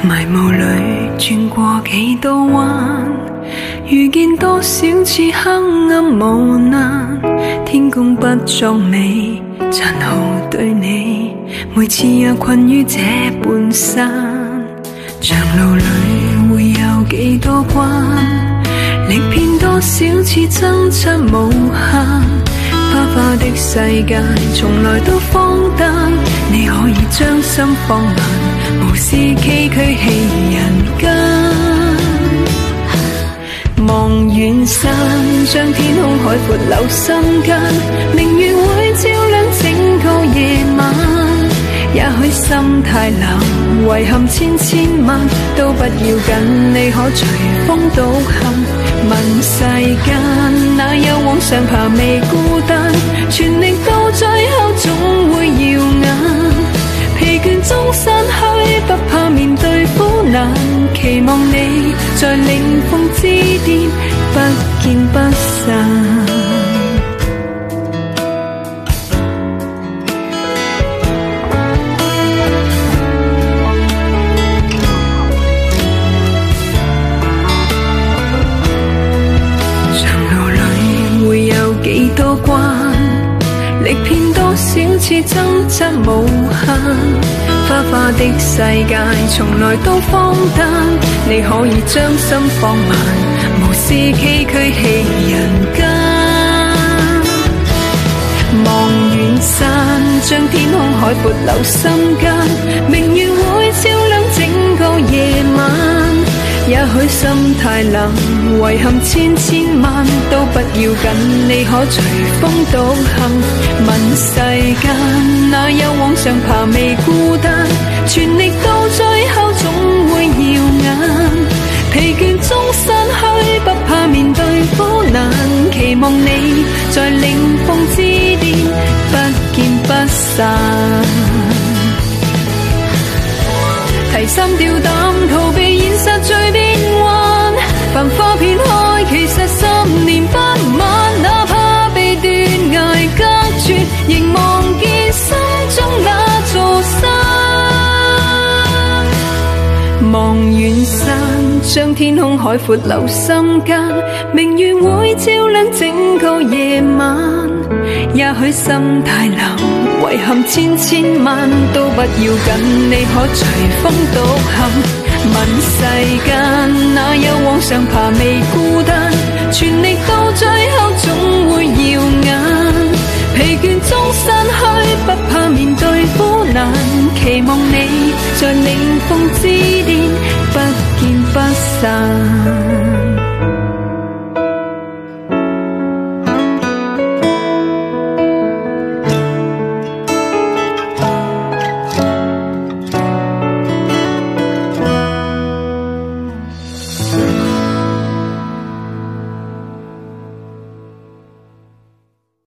迷霧裏轉過幾多彎，遇見多少次黑暗無難，天公不作美，殘酷對你，每次也困於這半山。長路裏會有幾多關，歷遍多少次爭執無限。花花的世界從來都荒誕，你可以將心放慢，無視崎嶇戲人間。望遠山，將天空海闊留心間，明月會照亮整個夜晚。也許心太冷，遺憾千千萬都不要緊，你可隨風倒行。問世間哪有往上爬未孤單，全力到最後總會耀眼。疲倦中散去，不怕面對苦難，期望你在冷風之巔不見不散。幾多關，歷遍多少次爭執無限。花花的世界從來都荒誕，你可以將心放慢，無視崎嶇戲人間。望遠山，將天空海闊留心間，明月會照亮整個夜晚。也許心太冷，遺憾千千萬都不要緊，你可隨風倒行。問世間哪有往上爬未孤單，全力到最後總會耀眼。疲倦中散去，不怕面對苦難，期望你在冷風之巔不見不散。提心吊膽，逃避現實最變幻，繁花遍開，其實10年不晚。哪怕被斷崖隔絕，仍望見心中那座山。望遠山，將天空海闊留心間，明月會照亮整個夜晚。也許心太冷，遺憾千千萬都不要緊，你可隨風倒行。問世間哪有往上爬未孤單，全力到最後總會耀眼。疲倦中散去，不怕面對苦難，期望你在冷風之巔不見不散。